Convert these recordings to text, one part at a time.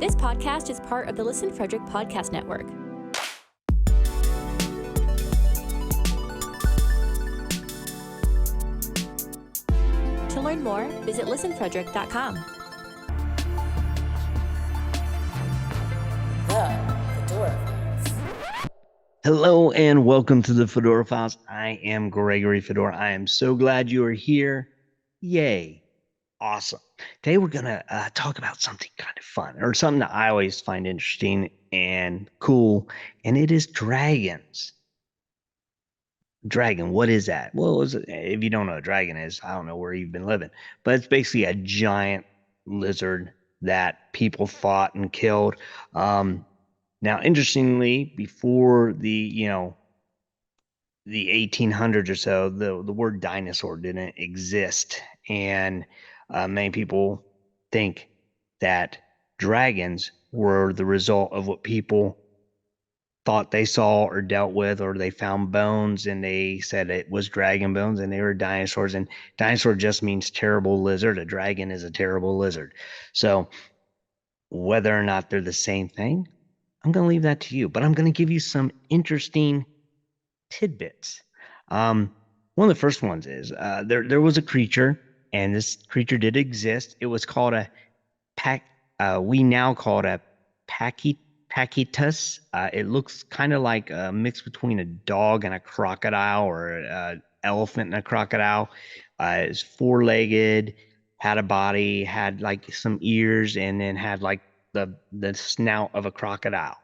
This podcast is part of the Listen Frederick Podcast Network. To learn more, visit listenfrederick.com. The Fedora Files. Hello and welcome to the Fedora Files. I am Gregory Fedora. I am so glad you are here. Yay. Awesome. Today we're going to talk about something kind of fun, or something that I always find interesting and cool, and it is dragons. Dragon, what is that? Well, if you don't know what a dragon is, I don't know where you've been living, but it's basically a giant lizard that people fought and killed. Now, interestingly, before the 1800s or so, the word dinosaur didn't exist, and many people think that dragons were the result of what people thought they saw or dealt with, or they found bones and they said it was dragon bones and they were dinosaurs. And dinosaur just means terrible lizard. A dragon is a terrible lizard. So whether or not they're the same thing, I'm going to leave that to you. But I'm going to give you some interesting tidbits. One of the first ones is there was a creature, and this creature did exist. It was called we now call it a Pakitus. It looks kind of like a mix between a dog and a crocodile, or an elephant and a crocodile. It's four-legged, had a body, had like some ears, and then had like the snout of a crocodile.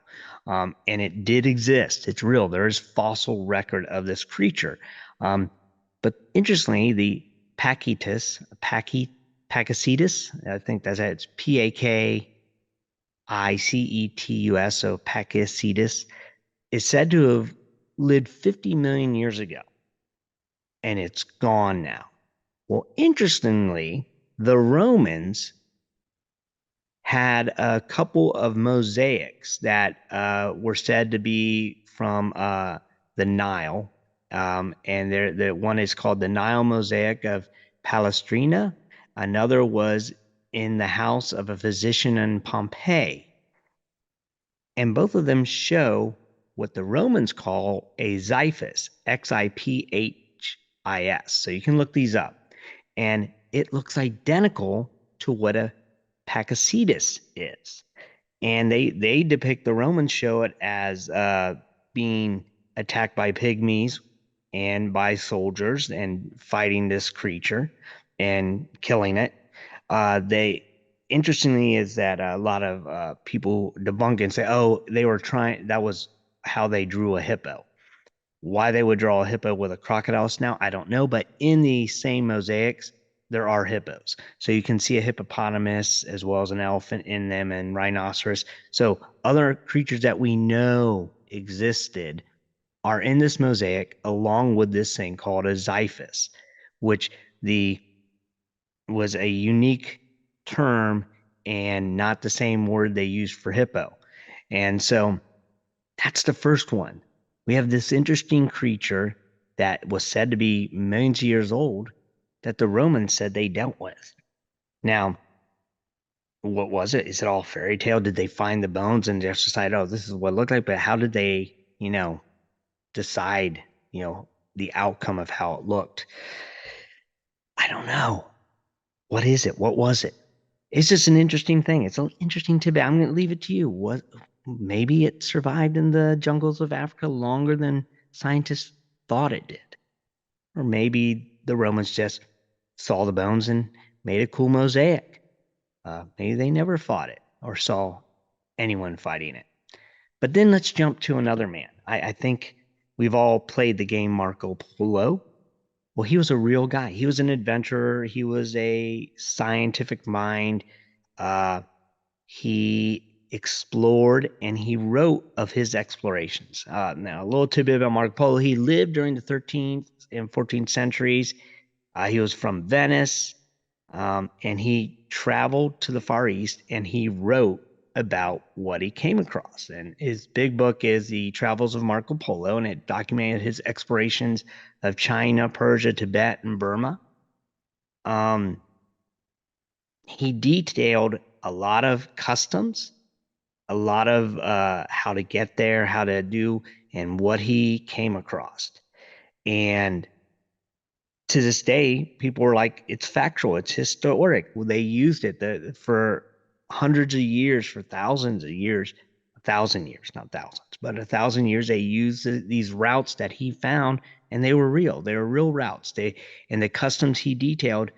And it did exist. It's real. There is fossil record of this creature. But interestingly, the Pakicetus, I think that's it. It's Pakicetus, so Pakicetus, is said to have lived 50 million years ago, and it's gone now. Well, interestingly, the Romans had a couple of mosaics that were said to be from the Nile. And the one is called the Nile Mosaic of Palestrina. Another was in the house of a physician in Pompeii. And both of them show what the Romans call a xiphis, Xipphis. So you can look these up. And it looks identical to what a Pakicetus is. And they depict, the Romans show it as being attacked by pygmies and by soldiers and fighting this creature and killing it. Interestingly is that a lot of people debunk and say, oh, that was how they drew a hippo. Why they would draw a hippo with a crocodile snout, I don't know. But in the same mosaics, there are hippos. So you can see a hippopotamus as well as an elephant in them, and rhinoceros. So other creatures that we know existed are in this mosaic, along with this thing called a xiphis, which was a unique term and not the same word they used for hippo. And so that's the first one. We have this interesting creature that was said to be millions of years old that the Romans said they dealt with. Now, what was it? Is it all fairy tale? Did they find the bones and just decide, oh, this is what it looked like? But how did they, decide, the outcome of how it looked? I don't know. What is it? What was it? It's just an interesting thing. It's an interesting tidbit. I'm going to leave it to you. Maybe it survived in the jungles of Africa longer than scientists thought it did. Or maybe the Romans just saw the bones and made a cool mosaic. Maybe they never fought it or saw anyone fighting it. But then let's jump to another man. I think we've all played the game Marco Polo. Well, he was a real guy. He was an adventurer. He was a scientific mind. He explored and he wrote of his explorations. Now, a little tidbit about Marco Polo. He lived during the 13th and 14th centuries. He was from Venice, and he traveled to the Far East, and he wrote about what he came across. And his big book is The Travels of Marco Polo, and it documented his explorations of China, Persia, Tibet, and Burma. He detailed a lot of customs a lot of how to get there, how to do, and what he came across. And to this day, people were like, it's factual, it's historic. Well, they used it for hundreds of years, for thousands of years, 1,000 years, not thousands, but 1,000 years. They used these routes that he found, and they were real. They were real routes. And the customs he detailed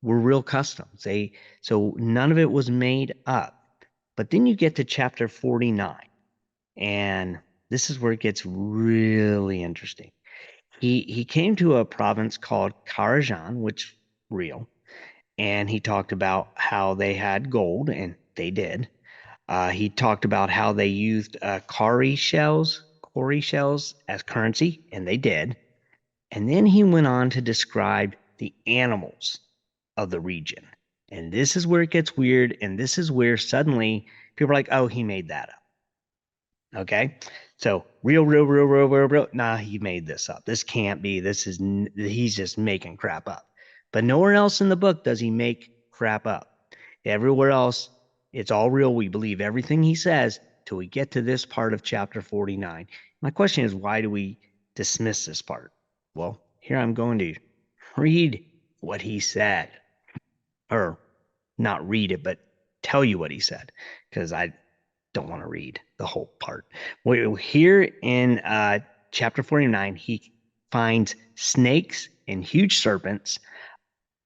were real customs. So none of it was made up. But then you get to chapter 49, and this is where it gets really interesting. He came to a province called Karajan, which real, and he talked about how they had gold, and they did. He talked about how they used cowrie shells as currency, and they did. And then he went on to describe the animals of the region. And this is where it gets weird, and this is where suddenly people are like, oh, he made that up. Okay. So real. Nah, he made this up. This can't be. He's just making crap up. But nowhere else in the book does he make crap up. Everywhere else, it's all real. We believe everything he says till we get to this part of chapter 49. My question is, why do we dismiss this part? Well, here I'm going to read what he said, or not read it, but tell you what he said, because I don't want to read the whole part. Here in chapter 49, he finds snakes and huge serpents,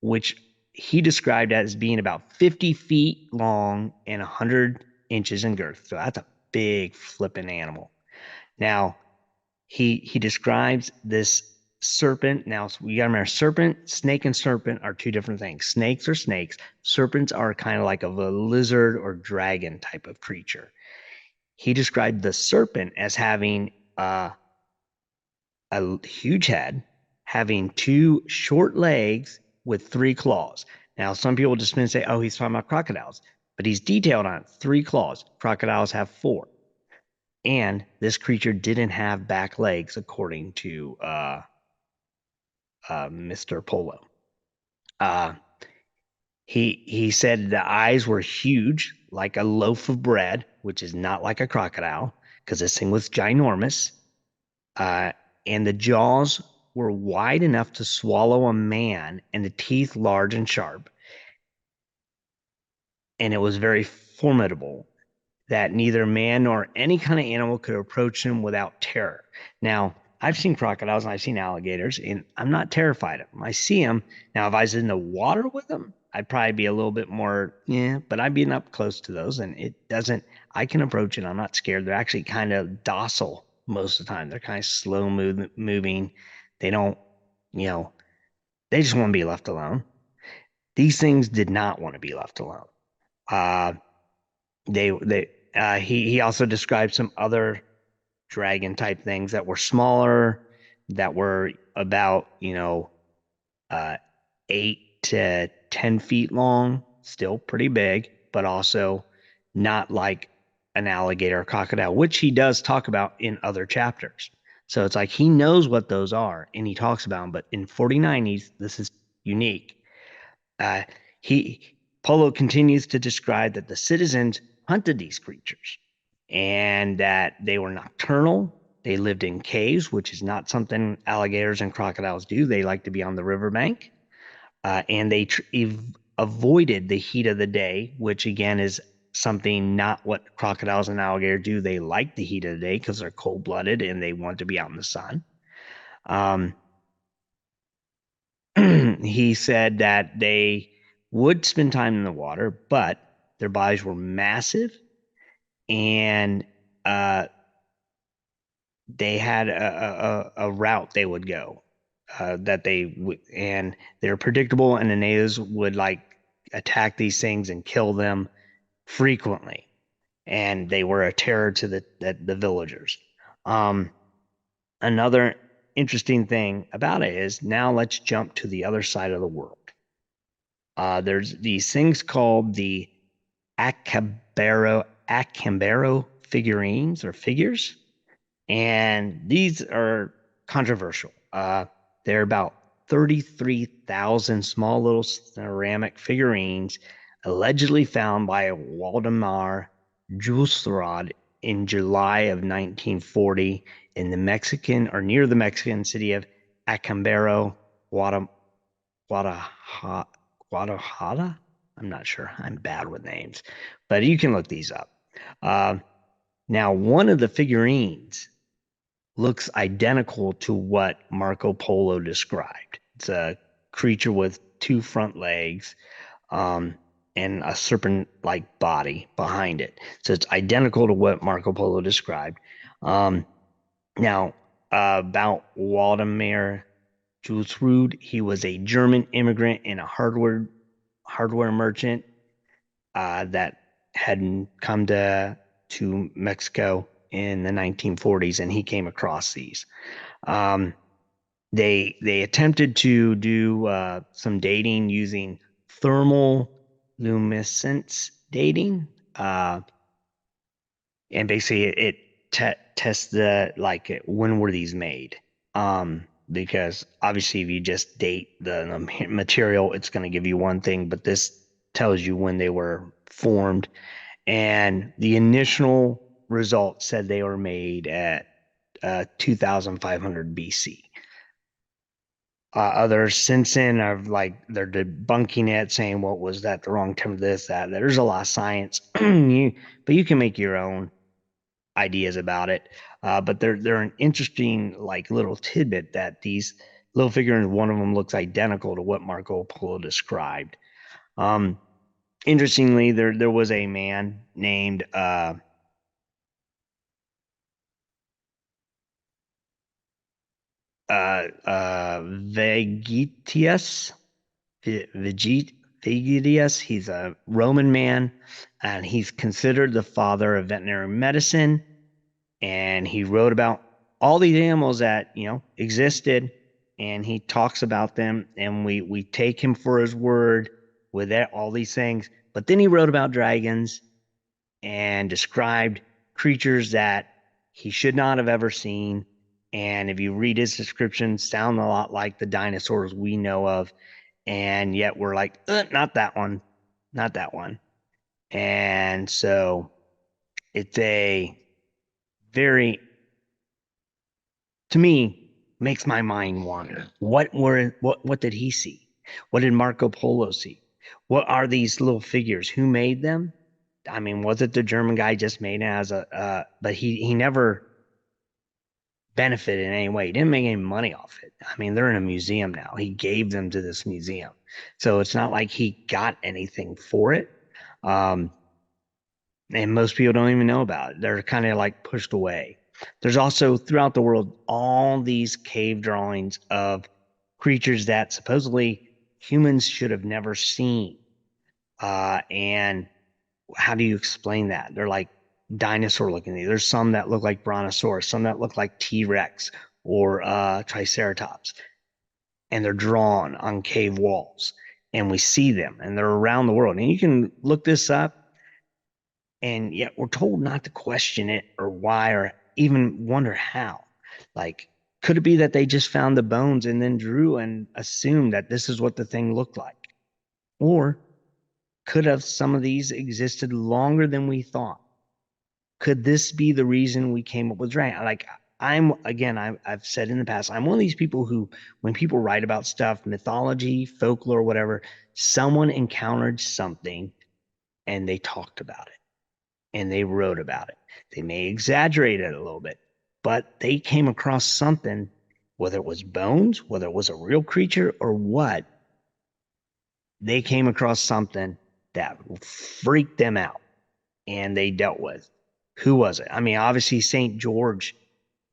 which he described as being about 50 feet long and 100 inches in girth. So that's a big flipping animal. Now, he describes this serpent. Now, you got to remember, snake and serpent are two different things. Snakes are snakes. Serpents are kind of like a lizard or dragon type of creature. He described the serpent as having a huge head, having 2 short legs with 3 claws. Now, some people just say, oh, he's talking about crocodiles, but he's detailed on it. 3 claws. Crocodiles have 4. And this creature didn't have back legs, according to Mr. Polo. He said the eyes were huge, like a loaf of bread, which is not like a crocodile, because this thing was ginormous. And the jaws were wide enough to swallow a man, and the teeth large and sharp. And it was very formidable, that neither man nor any kind of animal could approach him without terror. Now, I've seen crocodiles and I've seen alligators, and I'm not terrified of them. I see them. Now, if I was in the water with them, I'd probably be a little bit more, but I'd be up close to those, and I can approach it. I'm not scared. They're actually kind of docile most of the time. They're kind of slow moving. They don't, they just want to be left alone. These things did not want to be left alone. He also described some other dragon type things that were smaller, that were about 8 to 10 feet long, still pretty big, but also not like an alligator or crocodile, which he does talk about in other chapters. So it's like he knows what those are and he talks about them, but in 49, this is unique. Polo continues to describe that the citizens hunted these creatures and that they were nocturnal. They lived in caves, which is not something alligators and crocodiles do. They like to be on the riverbank. And they avoided the heat of the day, which again is something not what crocodiles and alligators do. They like the heat of the day because they're cold-blooded and they want to be out in the sun. He said that they would spend time in the water, but their bodies were massive, and they had a route they would go, that and they're predictable, and the natives would attack these things and kill them frequently, and they were a terror to the villagers. Another interesting thing about it is, now let's jump to the other side of the world. There's these things called the Acambaro figurines or figures, and these are controversial. They're about 33,000 small little ceramic figurines allegedly found by Waldemar Julsrod in July of 1940 in the Mexican or near the Mexican city of Acambaro, Guadalajara. I'm not sure. I'm bad with names, but you can look these up. Now, one of the figurines looks identical to what Marco Polo described. It's a creature with two front legs, and a serpent-like body behind it. So it's identical to what Marco Polo described. Now, about Waldemar Julsrud, he was a German immigrant and a hardware merchant that had come to Mexico in the 1940s, and he came across these. They attempted to do some dating using thermal luminescence dating, and basically it tests when were these made. Because obviously if you just date the material, it's going to give you one thing, but this tells you when they were formed. And the initial result said they were made at 2500 BC. Others since then they're debunking it, saying, what was that, the wrong term, this, that. There's a lot of science, but you can make your own ideas about it. But they're an interesting little tidbit that these little figurines, one of them looks identical to what Marco Polo described. Interestingly, there was a man named Vegetius. Vegetius. He's a Roman man, and he's considered the father of veterinary medicine. And he wrote about all these animals that existed, and he talks about them, and we take him for his word with all these things. But then he wrote about dragons and described creatures that he should not have ever seen. And if you read his description, sound a lot like the dinosaurs we know of, and yet we're like, not that one, not that one. And so it's a very, to me, makes my mind wander. What did he see? What did Marco Polo see? What are these little figures? Who made them? I mean, was it the German guy just made it as but he never benefited in any way. He didn't make any money off it. I mean, they're in a museum now. He gave them to this museum. So it's not like he got anything for it. And most people don't even know about it. They're kind of pushed away. There's also throughout the world all these cave drawings of creatures that supposedly humans should have never seen. And how do you explain that? They're like dinosaur looking. There's some that look like brontosaurus, some that look like T-Rex or Triceratops, and they're drawn on cave walls, and we see them, and they're around the world. And you can look this up, and yet we're told not to question it or why or even wonder how. Could it be that they just found the bones and then drew and assumed that this is what the thing looked like? Or could have some of these existed longer than we thought? Could this be the reason we came up with dragon? I've said in the past, I'm one of these people who, when people write about stuff, mythology, folklore, whatever, someone encountered something and they talked about it and they wrote about it. They may exaggerate it a little bit, but they came across something, whether it was bones, whether it was a real creature or what, they came across something that freaked them out and they dealt with. Who was it? I mean, obviously St. George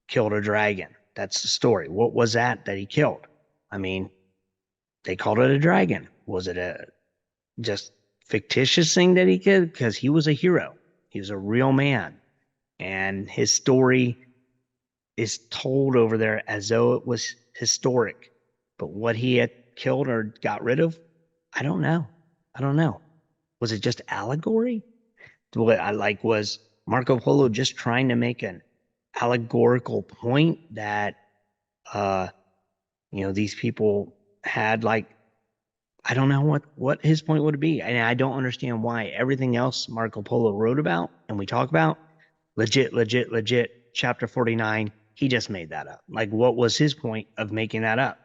killed a dragon. That's the story. What was that he killed? I mean, they called it a dragon. Was it a just fictitious thing that he killed? Because he was a hero. He was a real man. And his story is told over there as though it was historic. But what he had killed or got rid of, I don't know. Was it just allegory? Was Marco Polo just trying to make an allegorical point that these people had I don't know what his point would be. And I don't understand why everything else Marco Polo wrote about and we talk about, legit, chapter 49, he just made that up. Like, what was his point of making that up?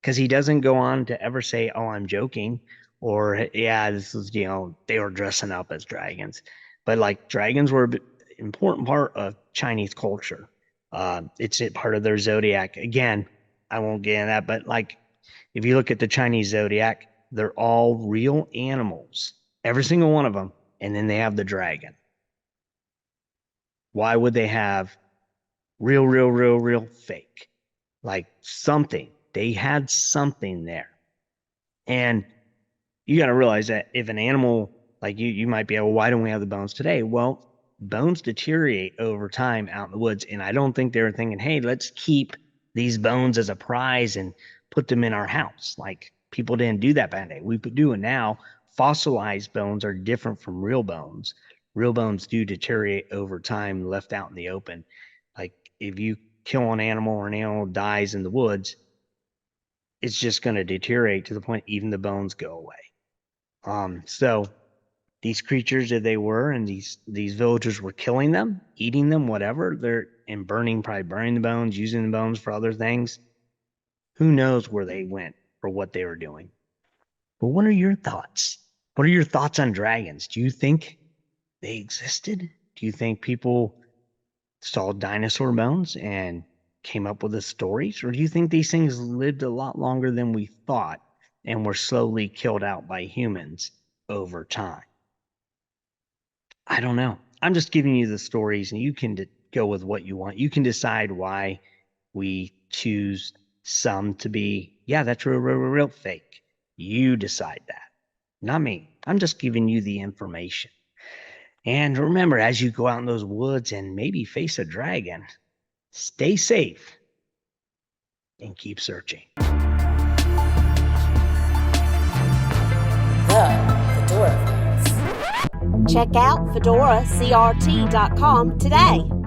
Because he doesn't go on to ever say, oh, I'm joking, or yeah, this is, they were dressing up as dragons. But like, dragons were an important part of Chinese culture. It's a part of their zodiac. Again, I won't get into that, but like, if you look at the Chinese zodiac, they're all real animals, every single one of them. And then they have the dragon. Why would they have real, fake? Like something. They had something there. And you got to realize that if an animal, like you might be, well, why don't we have the bones today? Well, bones deteriorate over time out in the woods. And I don't think they were thinking, hey, let's keep these bones as a prize and put them in our house. Like, people didn't do that back then. We do it now. Fossilized bones are different from real bones. Real bones do deteriorate over time, left out in the open. Like, if you kill an animal or an animal dies in the woods, it's just going to deteriorate to the point even the bones go away. So these creatures that they were, and these villagers were killing them, eating them, whatever. Probably burning the bones, using the bones for other things. Who knows where they went or what they were doing? But what are your thoughts? What are your thoughts on dragons? Do you think they existed? Do you think people saw dinosaur bones and came up with the stories? Or do you think these things lived a lot longer than we thought and were slowly killed out by humans over time? I don't know. I'm just giving you the stories, and you can go with what you want. You can decide why we choose some to be, yeah, that's real fake. You decide that, not me. I'm just giving you the information. And remember, as you go out in those woods and maybe face a dragon, stay safe and keep searching. The Fedora Files. Check out fedoracrt.com today.